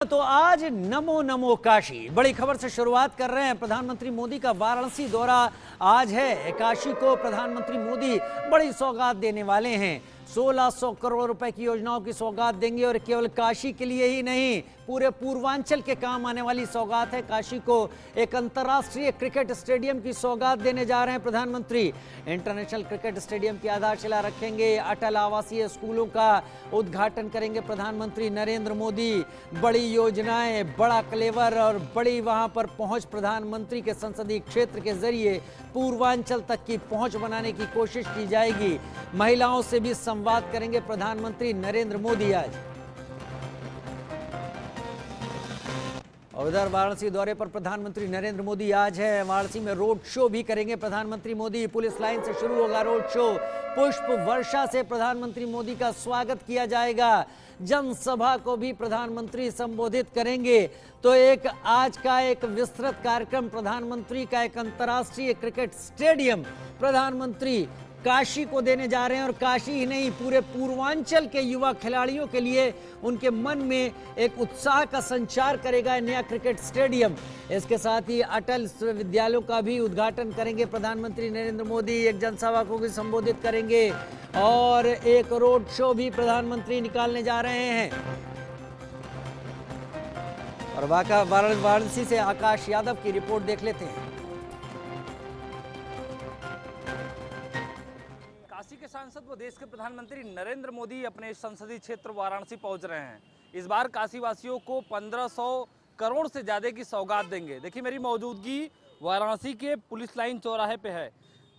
तो आज नमो नमो काशी बड़ी खबर से शुरुआत कर रहे हैं। प्रधानमंत्री मोदी का वाराणसी दौरा आज है। काशी को प्रधानमंत्री मोदी बड़ी सौगात देने वाले हैं। 1600 करोड़ रुपए की योजनाओं की सौगात देंगे और केवल काशी के लिए ही नहीं, पूरे पूर्वांचल के काम आने वाली सौगात है। काशी को एक अंतर्राष्ट्रीय क्रिकेट स्टेडियम की सौगात देने जा रहे हैं प्रधानमंत्री। इंटरनेशनल क्रिकेट स्टेडियम की आधारशिला रखेंगे। अटल आवासीय स्कूलों का उद्घाटन करेंगे प्रधानमंत्री नरेंद्र मोदी। बड़ी योजनाएं, बड़ा क्लेवर और बड़ी वहां पर पहुंच प्रधानमंत्री के संसदीय क्षेत्र के जरिए पूर्वांचल तक की पहुंच बनाने की कोशिश की जाएगी। महिलाओं से भी संवाद करेंगे प्रधानमंत्री नरेंद्र मोदी आज। और उधर वाराणसी दौरे पर प्रधानमंत्री नरेंद्र मोदी आज है। वाराणसी में रोड शो भी करेंगे प्रधानमंत्री मोदी। पुलिस लाइन से शुरू होगा रोड शो। पुष्प वर्षा से प्रधानमंत्री मोदी का स्वागत किया जाएगा। जनसभा को भी प्रधानमंत्री संबोधित करेंगे। तो एक आज का एक विस्तृत कार्यक्रम, प्रधानमंत्री का एक अंतर्राष्ट्रीय क्रिकेट स्टेडियम प्रधानमंत्री काशी को देने जा रहे हैं। और काशी ही नहीं, पूरे पूर्वांचल के युवा खिलाड़ियों के लिए उनके मन में एक उत्साह का संचार करेगा नया क्रिकेट स्टेडियम। इसके साथ ही अटल विद्यालयों का भी उद्घाटन करेंगे प्रधानमंत्री नरेंद्र मोदी। एक जनसभा को भी संबोधित करेंगे और एक रोड शो भी प्रधानमंत्री निकालने जा रहे हैं। और वाराणसी से आकाश यादव की रिपोर्ट देख लेते हैं। काशी के सांसद व देश के प्रधानमंत्री नरेंद्र मोदी अपने संसदीय क्षेत्र वाराणसी पहुंच रहे हैं। इस बार काशी वासियों को 1500 करोड़ से ज्यादा की सौगात देंगे। देखिए, मेरी मौजूदगी वाराणसी के पुलिस लाइन चौराहे पे है।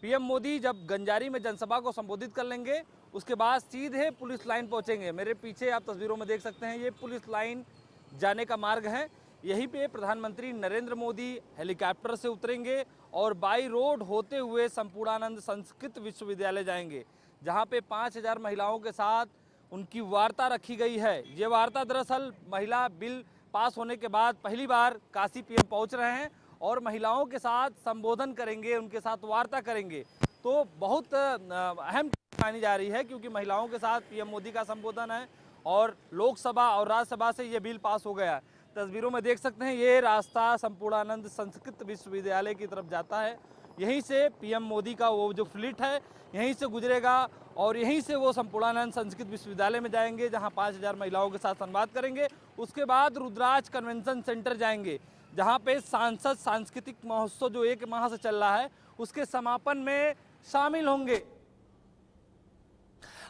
पीएम मोदी जब गंजारी में जनसभा को संबोधित कर लेंगे, उसके बाद सीधे पुलिस लाइन पहुंचेंगे। मेरे पीछे आप तस्वीरों में देख सकते हैं, ये पुलिस लाइन जाने का मार्ग है। यहीं पे प्रधानमंत्री नरेंद्र मोदी हेलीकॉप्टर से उतरेंगे और बाई रोड होते हुए संपूर्णानंद संस्कृत विश्वविद्यालय जाएंगे, जहां पे 5000 महिलाओं के साथ उनकी वार्ता रखी गई है। ये वार्ता दरअसल महिला बिल पास होने के बाद पहली बार काशी पीएम पहुंच रहे हैं और महिलाओं के साथ संबोधन करेंगे, उनके साथ वार्ता करेंगे। तो बहुत अहम मानी जा रही है, क्योंकि महिलाओं के साथ पीएम मोदी का संबोधन है और लोकसभा और राज्यसभा से ये बिल पास हो गया। तस्वीरों में देख सकते हैं, ये रास्ता संपूर्णानंद संस्कृत विश्वविद्यालय की तरफ जाता है। यहीं से पीएम मोदी का वो जो फ्लीट है यहीं से गुजरेगा और यहीं से वो संपूर्णानंद संस्कृत विश्वविद्यालय में जाएंगे, जहां 5000 महिलाओं के साथ संवाद करेंगे। उसके बाद रुद्राज कन्वेंशन सेंटर जाएंगे, जहां पे सांसद सांस्कृतिक महोत्सव जो 1 माह से चल रहा है, उसके समापन में शामिल होंगे।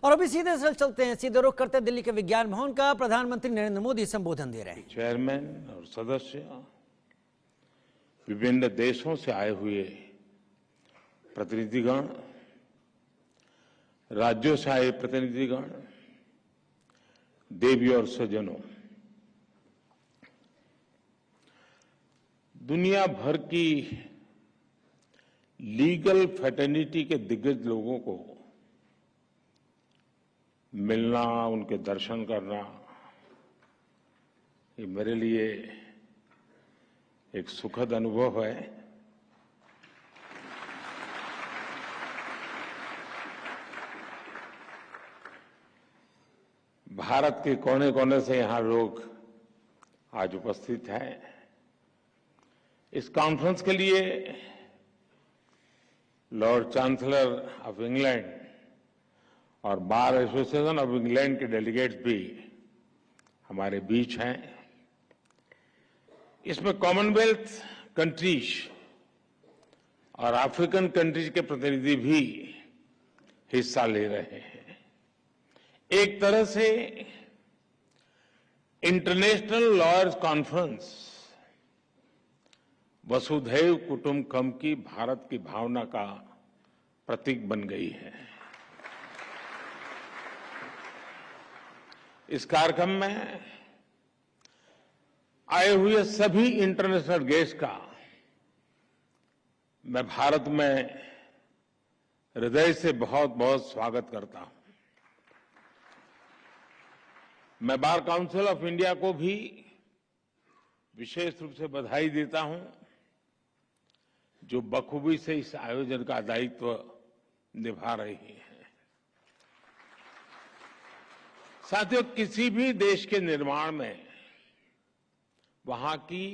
और अभी सीधे से चलते हैं, सीधे रुख करते दिल्ली के विज्ञान भवन का। प्रधानमंत्री नरेंद्र मोदी संबोधन दे रहे हैं। चेयरमैन और सदस्य, विभिन्न देशों से आए हुए प्रतिनिधिगण, राज्यों से आए प्रतिनिधिगण, देवी और सज्जनों, दुनिया भर की लीगल फ्रेटर्निटी के दिग्गज लोगों को मिलना, उनके दर्शन करना, ये मेरे लिए एक सुखद अनुभव है। भारत के कोने कोने से यहां लोग आज उपस्थित हैं। इस कॉन्फ्रेंस के लिए लॉर्ड चांसलर ऑफ इंग्लैंड और बार एसोसिएशन ऑफ इंग्लैंड के डेलीगेट्स भी हमारे बीच हैं। इसमें कॉमनवेल्थ कंट्रीज और अफ्रीकन कंट्रीज के प्रतिनिधि भी हिस्सा ले रहे हैं। एक तरह से इंटरनेशनल लॉयर्स कॉन्फ्रेंस वसुधैव कुटुंबकम की भारत की भावना का प्रतीक बन गई है। इस कार्यक्रम में आए हुए सभी इंटरनेशनल गेस्ट का मैं भारत में हृदय से बहुत बहुत स्वागत करता हूं। मैं बार काउंसिल ऑफ इंडिया को भी विशेष रूप से बधाई देता हूं, जो बखूबी से इस आयोजन का दायित्व निभा रही है। साथियों, किसी भी देश के निर्माण में वहां की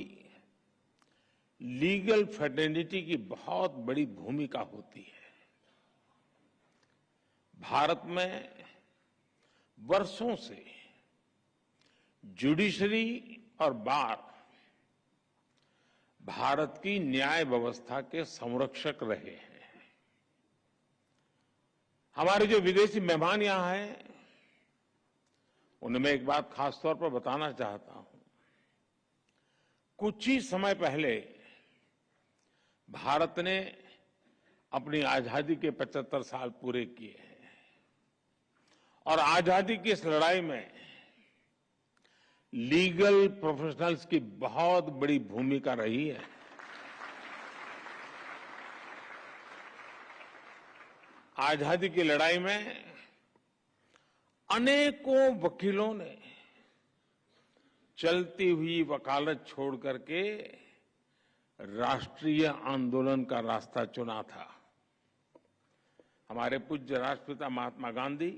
लीगल फ्रेटर्निटी की बहुत बड़ी भूमिका होती है। भारत में वर्षों से जुडिशरी और बार भारत की न्याय व्यवस्था के संरक्षक रहे हैं। हमारे जो विदेशी मेहमान यहां हैं, उन्हें मैं एक बात खास तौर पर बताना चाहता हूं। कुछ ही समय पहले भारत ने अपनी आजादी के 75 साल पूरे किए हैं और आजादी की इस लड़ाई में लीगल प्रोफेशनल्स की बहुत बड़ी भूमिका रही है। आजादी की लड़ाई में अनेकों वकीलों ने चलती हुई वकालत छोड़ करके राष्ट्रीय आंदोलन का रास्ता चुना था। हमारे पूज्य राष्ट्रपिता महात्मा गांधी,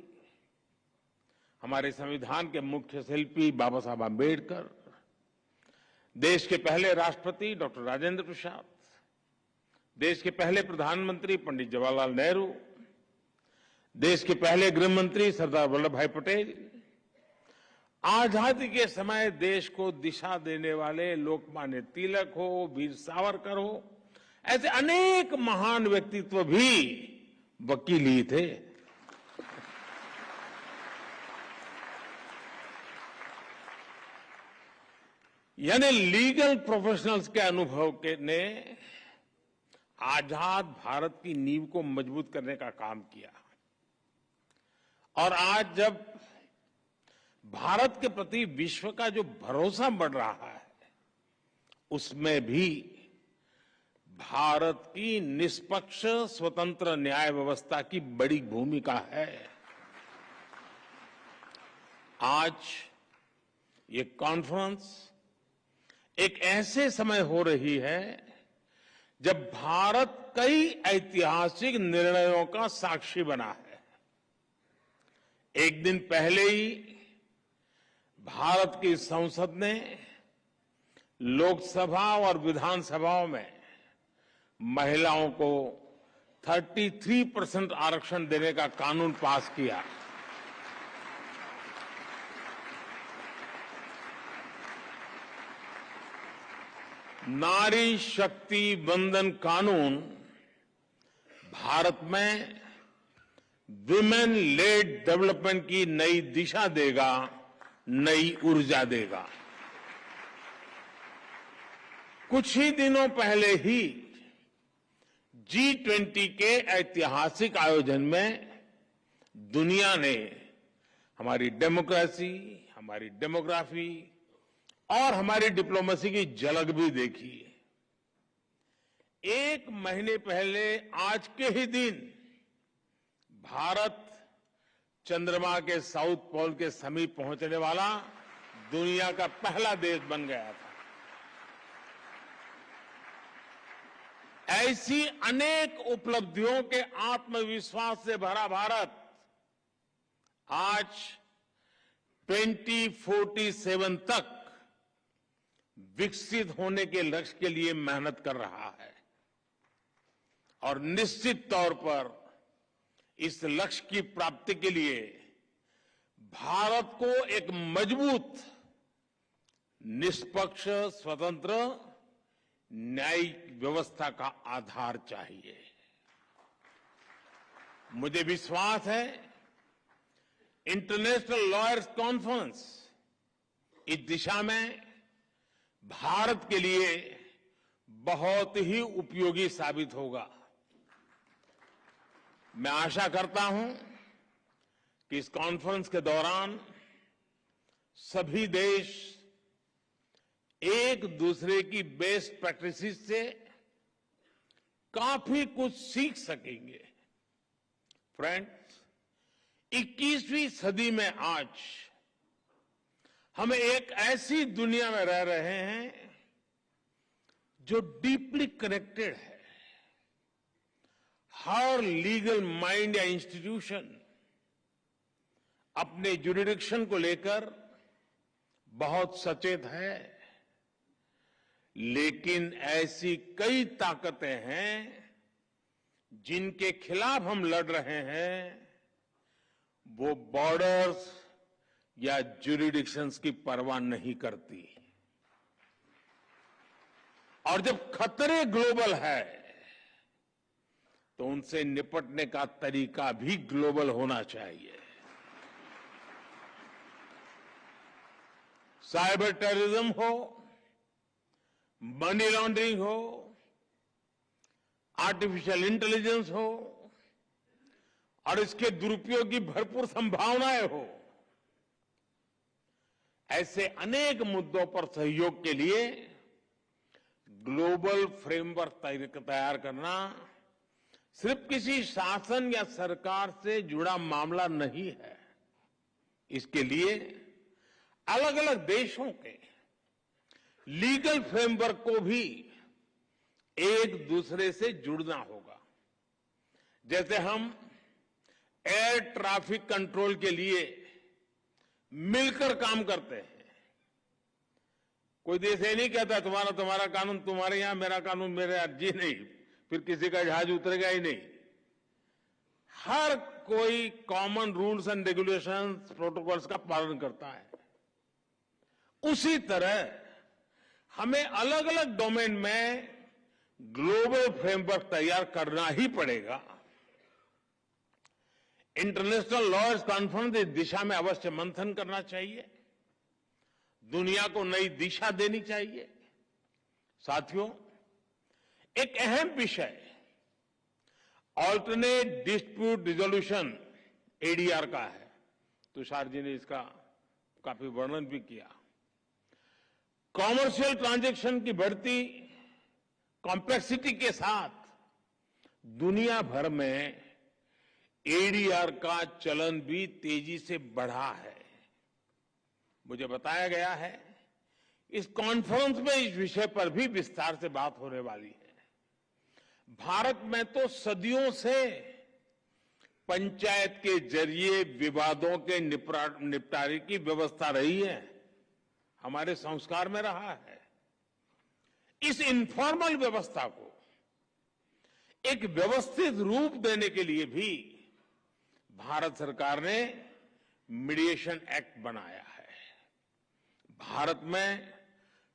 हमारे संविधान के मुख्य शिल्पी बाबा साहब आंबेडकर, देश के पहले राष्ट्रपति डॉक्टर राजेंद्र प्रसाद, देश के पहले प्रधानमंत्री पंडित जवाहरलाल नेहरू, देश के पहले गृह मंत्री सरदार वल्लभ भाई पटेल, आजादी के समय देश को दिशा देने वाले लोकमान्य तिलक हो, वीर सावरकर हो, ऐसे अनेक महान व्यक्तित्व भी वकील ही थे। यानी लीगल प्रोफेशनल्स के अनुभव के ने आजाद भारत की नींव को मजबूत करने का काम किया। और आज जब भारत के प्रति विश्व का जो भरोसा बढ़ रहा है, उसमें भी भारत की निष्पक्ष स्वतंत्र न्याय व्यवस्था की बड़ी भूमिका है। आज ये कॉन्फ्रेंस एक ऐसे समय हो रही है जब भारत कई ऐतिहासिक निर्णयों का साक्षी बना है। एक दिन पहले ही भारत की संसद ने लोकसभा और विधानसभाओं में महिलाओं को 33% आरक्षण देने का कानून पास किया। नारी शक्ति वंदन कानून भारत में विमेन लेड डेवलपमेंट की नई दिशा देगा, नई ऊर्जा देगा। कुछ ही दिनों पहले ही G20 के ऐतिहासिक आयोजन में दुनिया ने हमारी डेमोक्रेसी, हमारी डेमोग्राफी और हमारी डिप्लोमेसी की झलक भी देखी। एक महीने पहले आज के ही दिन भारत चंद्रमा के साउथ पोल के समीप पहुंचने वाला दुनिया का पहला देश बन गया था। ऐसी अनेक उपलब्धियों के आत्मविश्वास से भरा भारत आज 2047 तक विकसित होने के लक्ष्य के लिए मेहनत कर रहा है और निश्चित तौर पर इस लक्ष्य की प्राप्ति के लिए भारत को एक मजबूत, निष्पक्ष, स्वतंत्र न्यायिक व्यवस्था का आधार चाहिए। मुझे विश्वास है इंटरनेशनल लॉयर्स कॉन्फ्रेंस इस दिशा में भारत के लिए बहुत ही उपयोगी साबित होगा। मैं आशा करता हूं कि इस कॉन्फ्रेंस के दौरान सभी देश एक दूसरे की बेस्ट प्रैक्टिसेस से काफी कुछ सीख सकेंगे। फ्रेंड्स, 21वीं सदी में आज हम एक ऐसी दुनिया में रह रहे हैं जो डीपली कनेक्टेड है। हर लीगल माइंड या इंस्टीट्यूशन अपने जुरिडिक्शन को लेकर बहुत सचेत है, लेकिन ऐसी कई ताकतें हैं जिनके खिलाफ हम लड़ रहे हैं, वो बॉर्डर्स या ज्यूरिडिक्शंस की परवाह नहीं करती। और जब खतरे ग्लोबल है तो उनसे निपटने का तरीका भी ग्लोबल होना चाहिए। साइबर टेररिज्म हो, मनी लॉन्ड्रिंग हो, आर्टिफिशियल इंटेलिजेंस हो और इसके दुरुपयोग की भरपूर संभावनाएं हो, ऐसे अनेक मुद्दों पर सहयोग के लिए ग्लोबल फ्रेमवर्क तैयार करना सिर्फ किसी शासन या सरकार से जुड़ा मामला नहीं है। इसके लिए अलग अलग देशों के लीगल फ्रेमवर्क को भी एक दूसरे से जुड़ना होगा। जैसे हम एयर ट्रैफिक कंट्रोल के लिए मिलकर काम करते हैं। कोई देश ये नहीं कहता तुम्हारा कानून तुम्हारे यहां, मेरा कानून मेरे यहां। जी नहीं, फिर किसी का जहाज उतरेगा ही नहीं। हर कोई common rules and regulations, protocols का पालन करता है। उसी तरह हमें अलग अलग डोमेन में ग्लोबल फ्रेमवर्क तैयार करना ही पड़ेगा। इंटरनेशनल लॉयर्स कॉन्फ्रेंस इस दिशा में अवश्य मंथन करना चाहिए, दुनिया को नई दिशा देनी चाहिए। साथियों, एक अहम विषय ऑल्टरनेट डिस्प्यूट रिजोल्यूशन एडीआर का है। तुषार जी ने इसका काफी वर्णन भी किया। कॉमर्शियल ट्रांजैक्शन की बढ़ती कॉम्प्लेक्सिटी के साथ दुनिया भर में एडीआर का चलन भी तेजी से बढ़ा है। मुझे बताया गया है इस कॉन्फ्रेंस में इस विषय पर भी विस्तार से बात होने वाली है। भारत में तो सदियों से पंचायत के जरिए विवादों के निपटारे की व्यवस्था रही है, हमारे संस्कार में रहा है। इस इनफॉर्मल व्यवस्था को एक व्यवस्थित रूप देने के लिए भी भारत सरकार ने मीडिएशन एक्ट बनाया है। भारत में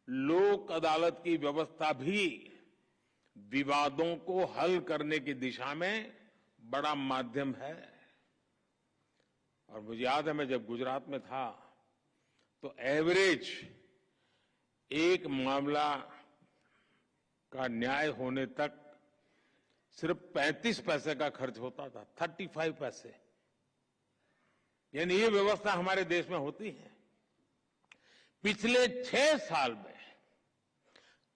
लोक अदालत की व्यवस्था भी विवादों को हल करने की दिशा में बड़ा माध्यम है। और मुझे याद है, मैं जब गुजरात में था तो एवरेज एक मामला का न्याय होने तक सिर्फ 35 पैसे का खर्च होता था, 35 पैसे। यानी ये व्यवस्था हमारे देश में होती है। पिछले 6 साल में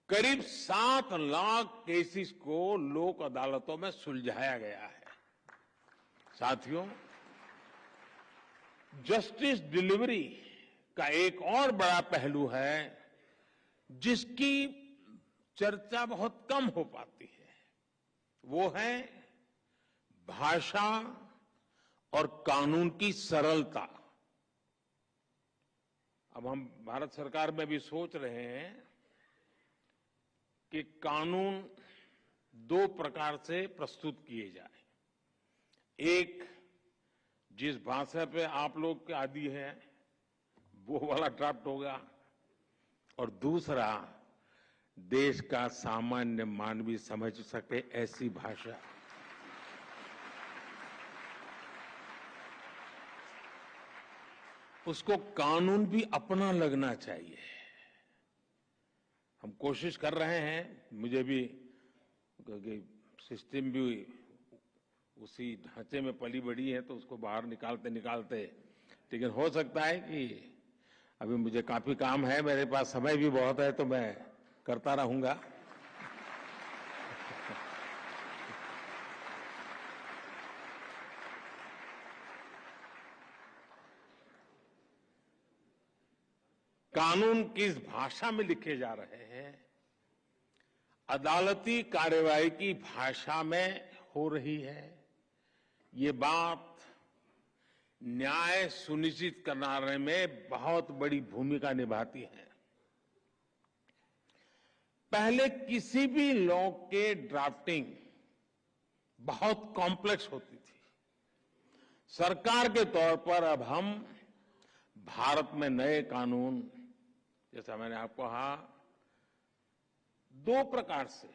करीब 7 लाख केसेस को लोक अदालतों में सुलझाया गया है। साथियों, जस्टिस डिलीवरी का एक और बड़ा पहलू है जिसकी चर्चा बहुत कम हो पाती है, वो है भाषा और कानून की सरलता। अब हम भारत सरकार में भी सोच रहे हैं कि कानून 2 प्रकार से प्रस्तुत किए जाए। एक, जिस भाषा पे आप लोग के आदी हैं वो वाला ड्राफ्ट होगा, और दूसरा देश का सामान्य मानवी समझ सके ऐसी भाषा। उसको कानून भी अपना लगना चाहिए। हम कोशिश कर रहे हैं, मुझे भी सिस्टम भी उसी ढांचे में पली बड़ी है तो उसको बाहर निकालते निकालते, लेकिन हो सकता है कि अभी मुझे काफी काम है, मेरे पास समय भी बहुत है, तो मैं करता रहूंगा। कानून किस भाषा में लिखे जा रहे हैं, अदालती कार्यवाही की भाषा में हो रही है, ये बात न्याय सुनिश्चित कराने में बहुत बड़ी भूमिका निभाती है। पहले किसी भी लॉ के ड्राफ्टिंग बहुत कॉम्प्लेक्स होती थी। सरकार के तौर पर अब हम भारत में नए कानून, जैसा मैंने आपको कहा, 2 प्रकार से,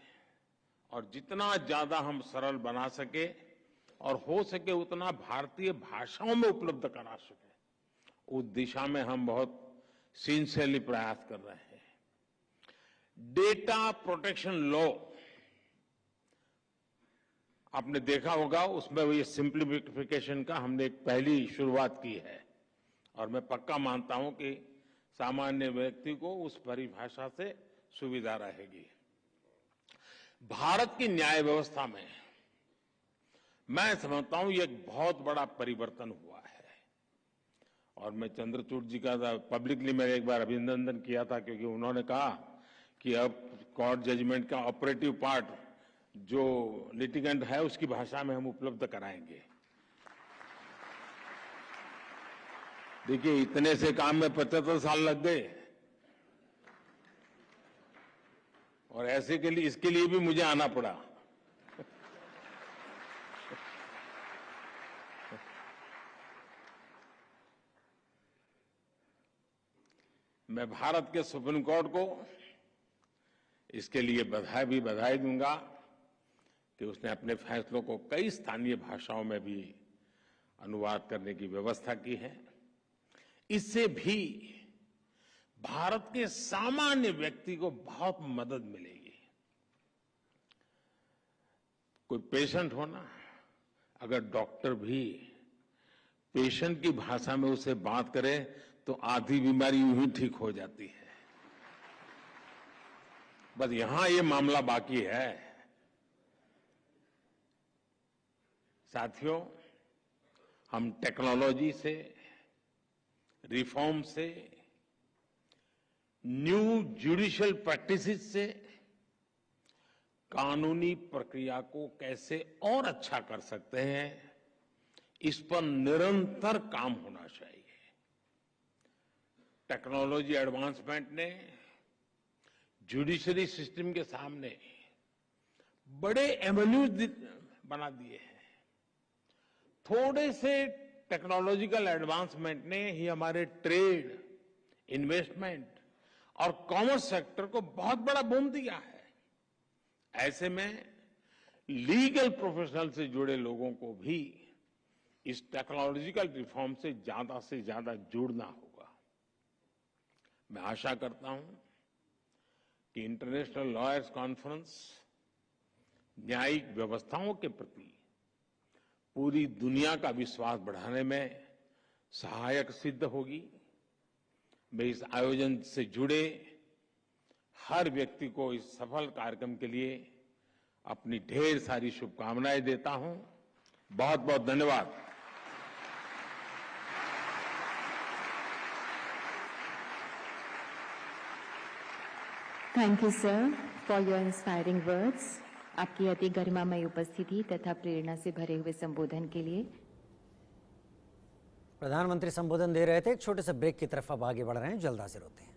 और जितना ज्यादा हम सरल बना सके और हो सके उतना भारतीय भाषाओं में उपलब्ध करा सके, उस दिशा में हम बहुत सिंसियरली प्रयास कर रहे हैं। डेटा प्रोटेक्शन लॉ आपने देखा होगा, उसमें ये सिंप्लीफिकेशन का हमने एक पहली शुरुआत की है, और मैं पक्का मानता हूं कि सामान्य व्यक्ति को उस परिभाषा से सुविधा रहेगी। भारत की न्याय व्यवस्था में मैं समझता हूं ये एक बहुत बड़ा परिवर्तन हुआ है, और मैं चंद्रचूड़ जी का पब्लिकली मैंने एक बार अभिनंदन किया था, क्योंकि उन्होंने कहा कि अब कोर्ट जजमेंट का ऑपरेटिव पार्ट जो लिटिगेंट है उसकी भाषा में हम उपलब्ध कराएंगे। देखिए, इतने से काम में 75 साल लग गए, और ऐसे के लिए, इसके लिए भी मुझे आना पड़ा। मैं भारत के सुप्रीम कोर्ट को इसके लिए बधाई दूंगा कि उसने अपने फैसलों को कई स्थानीय भाषाओं में भी अनुवाद करने की व्यवस्था की है। इससे भी भारत के सामान्य व्यक्ति को बहुत मदद मिलेगी। कोई पेशेंट हो ना, अगर डॉक्टर भी पेशेंट की भाषा में उसे बात करे तो आधी बीमारी यूं ही ठीक हो जाती है। बस यहां ये मामला बाकी है। साथियों, हम टेक्नोलॉजी से, रिफॉर्म से, न्यू जुडिशियल प्रैक्टिसेस से कानूनी प्रक्रिया को कैसे और अच्छा कर सकते हैं, इस पर निरंतर काम होना चाहिए। टेक्नोलॉजी एडवांसमेंट ने जुडिशरी सिस्टम के सामने बड़े एवेन्यूज बना दिए हैं। थोड़े से टेक्नोलॉजिकल एडवांसमेंट ने ही हमारे ट्रेड, इन्वेस्टमेंट और कॉमर्स सेक्टर को बहुत बड़ा बूम दिया है। ऐसे में लीगल प्रोफेशनल से जुड़े लोगों को भी इस टेक्नोलॉजिकल रिफॉर्म से ज्यादा जुड़ना होगा। मैं आशा करता हूं कि इंटरनेशनल लॉयर्स कॉन्फ्रेंस न्यायिक व्यवस्थाओं के प्रति पूरी दुनिया का विश्वास बढ़ाने में सहायक सिद्ध होगी। मैं इस आयोजन से जुड़े हर व्यक्ति को इस सफल कार्यक्रम के लिए अपनी ढेर सारी शुभकामनाएं देता हूं। बहुत बहुत धन्यवाद। Thank you sir for your inspiring words. आपकी अति गरिमामय उपस्थिति तथा प्रेरणा से भरे हुए संबोधन के लिए। प्रधानमंत्री संबोधन दे रहे थे। एक छोटे से ब्रेक की तरफ अब आगे बढ़ रहे हैं, जल्द हाजिर होते हैं।